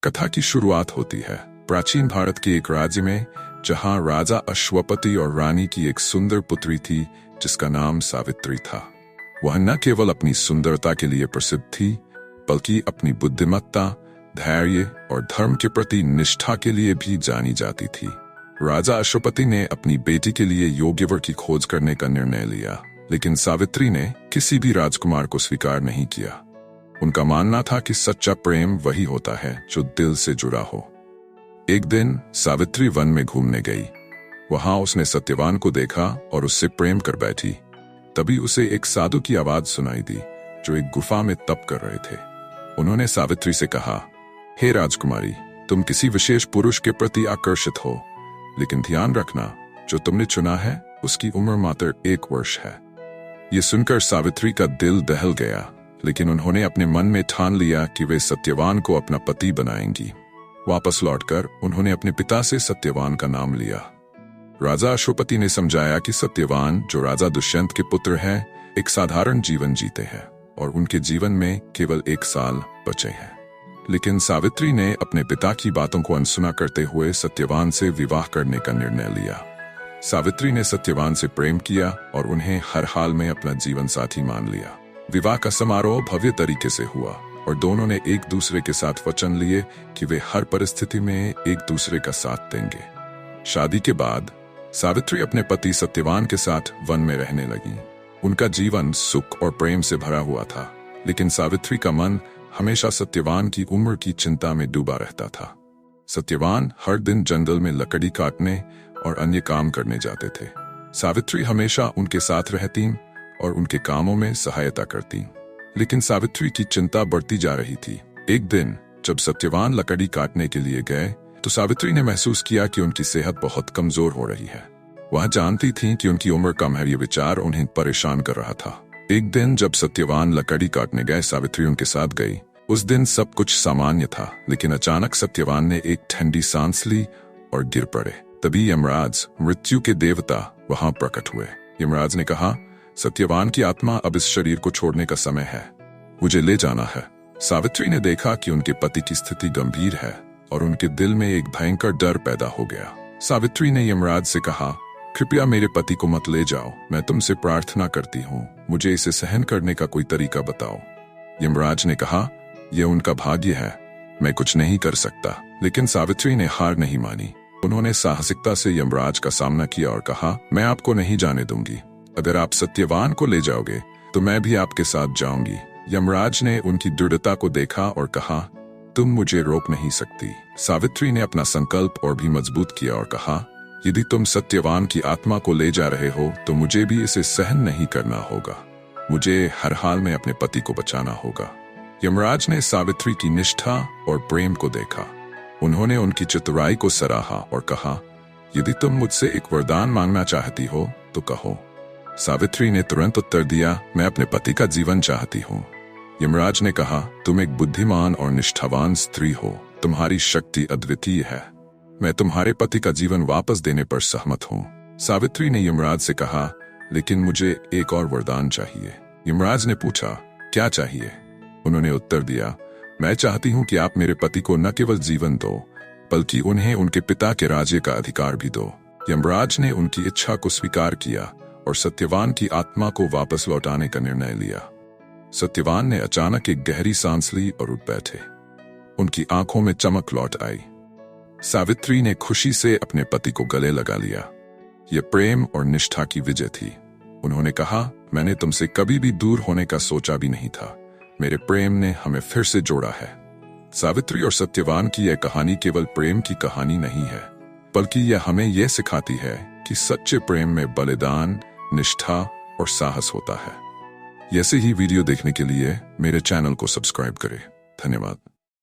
कथा की शुरुआत होती है प्राचीन भारत के एक राज्य में, जहां राजा अश्वपति और रानी की एक सुंदर पुत्री थी जिसका नाम सावित्री था। वह न केवल अपनी सुंदरता के लिए प्रसिद्ध थी, बल्कि अपनी बुद्धिमत्ता, धैर्य और धर्म के प्रति निष्ठा के लिए भी जानी जाती थी। राजा अश्वपति ने अपनी बेटी के लिए योग्य वर की खोज करने का निर्णय लिया, लेकिन सावित्री ने किसी भी राजकुमार को स्वीकार नहीं किया। उनका मानना था कि सच्चा प्रेम वही होता है जो दिल से जुड़ा हो। एक दिन सावित्री वन में घूमने गई। वहां उसने सत्यवान को देखा और उससे प्रेम कर बैठी। तभी उसे एक साधु की आवाज सुनाई दी जो एक गुफा में तप कर रहे थे। उन्होंने सावित्री से कहा, हे राजकुमारी, तुम किसी विशेष पुरुष के प्रति आकर्षित हो, लेकिन ध्यान रखना, जो तुमने चुना है उसकी उम्र मात्र 1 वर्ष है। ये सुनकर सावित्री का दिल दहल गया, लेकिन उन्होंने अपने मन में ठान लिया कि वे सत्यवान को अपना पति बनाएंगी। वापस लौटकर उन्होंने अपने पिता से सत्यवान का नाम लिया। राजा अश्वपति ने समझाया कि सत्यवान, जो राजा दुष्यंत के पुत्र हैं, एक साधारण जीवन जीते हैं और उनके जीवन में केवल 1 साल बचे हैं। लेकिन सावित्री ने अपने पिता की बातों को अनसुना करते हुए सत्यवान से विवाह करने का निर्णय लिया। सावित्री ने सत्यवान से प्रेम किया और उन्हें हर हाल में अपना जीवन साथी मान लिया। विवाह का समारोह भव्य तरीके से हुआ और दोनों ने एक दूसरे के साथ वचन लिए कि वे हर परिस्थिति में एक दूसरे का साथ देंगे। शादी के बाद सावित्री अपने पति सत्यवान के साथ वन में रहने लगी। उनका जीवन सुख और प्रेम से भरा हुआ था, लेकिन सावित्री का मन हमेशा सत्यवान की उम्र की चिंता में डूबा रहता था। सत्यवान हर दिन जंगल में लकड़ी काटने और अन्य काम करने जाते थे। सावित्री हमेशा उनके साथ रहती और उनके कामों में सहायता करती, लेकिन सावित्री की चिंता बढ़ती जा रही थी। एक दिन जब सत्यवान लकड़ी काटने के लिए गए, तो सावित्री ने महसूस किया कि उनकी सेहत बहुत कमजोर हो रही है। वह जानती थी कि उनकी उम्र कम है, ये विचार उन्हें परेशान कर रहा था। एक दिन जब सत्यवान लकड़ी काटने गए, सावित्री उनके साथ गई। उस दिन सब कुछ सामान्य था, लेकिन अचानक सत्यवान ने एक ठंडी सांस ली और गिर पड़े। तभी यमराज, मृत्यु के देवता, वहां प्रकट हुए। यमराज ने कहा, सत्यवान की आत्मा अब इस शरीर को छोड़ने का समय है, मुझे ले जाना है। सावित्री ने देखा कि उनके पति की स्थिति गंभीर है और उनके दिल में एक भयंकर डर पैदा हो गया। सावित्री ने यमराज से कहा, कृपया मेरे पति को मत ले जाओ, मैं तुमसे प्रार्थना करती हूँ, मुझे इसे सहन करने का कोई तरीका बताओ। यमराज ने कहा, यह उनका भाग्य है, मैं कुछ नहीं कर सकता। लेकिन सावित्री ने हार नहीं मानी। उन्होंने साहसिकता से यमराज का सामना किया और कहा, मैं आपको नहीं जाने दूंगी। अगर आप सत्यवान को ले जाओगे तो मैं भी आपके साथ जाऊंगी। यमराज ने उनकी दृढ़ता को देखा और कहा, तुम मुझे रोक नहीं सकती। सावित्री ने अपना संकल्प और भी मजबूत किया और कहा, यदि तुम सत्यवान की आत्मा को ले जा रहे हो तो मुझे भी इसे सहन नहीं करना होगा। मुझे हर हाल में अपने पति को बचाना होगा। यमराज ने सावित्री की निष्ठा और प्रेम को देखा। उन्होंने उनकी चतुराई को सराहा और कहा, यदि तुम मुझसे एक वरदान मांगना चाहती हो तो कहो। सावित्री ने तुरंत उत्तर दिया, मैं अपने पति का जीवन चाहती हूँ। यमराज ने कहा, तुम एक बुद्धिमान और निष्ठावान स्त्री हो, तुम्हारी शक्ति अद्वितीय है, मैं तुम्हारे पति का जीवन वापस देने पर सहमत हूँ। सावित्री ने यमराज से कहा, लेकिन मुझे एक और वरदान चाहिए। यमराज ने पूछा, क्या चाहिए? उन्होंने उत्तर दिया, मैं चाहती हूँ कि आप मेरे पति को न केवल जीवन दो, बल्कि उन्हें उनके पिता के राज्य का अधिकार भी दो। यमराज ने उनकी इच्छा को स्वीकार किया और सत्यवान की आत्मा को वापस लौटाने का निर्णय लिया। सत्यवान ने अचानक एक गहरी सांस ली और उठ बैठे। उनकी आंखों में चमक लौट आई। सावित्री ने खुशी से अपने पति को गले लगा लिया। यह प्रेम और निष्ठा की विजय थी। उन्होंने कहा, मैंने तुमसे कभी भी दूर होने का सोचा भी नहीं था, मेरे प्रेम ने हमें फिर से जोड़ा है। सावित्री और सत्यवान की यह कहानी केवल प्रेम की कहानी नहीं है, बल्कि यह हमें यह सिखाती है कि सच्चे प्रेम में बलिदान, निष्ठा और साहस होता है। ऐसे ही वीडियो देखने के लिए मेरे चैनल को सब्सक्राइब करें। धन्यवाद।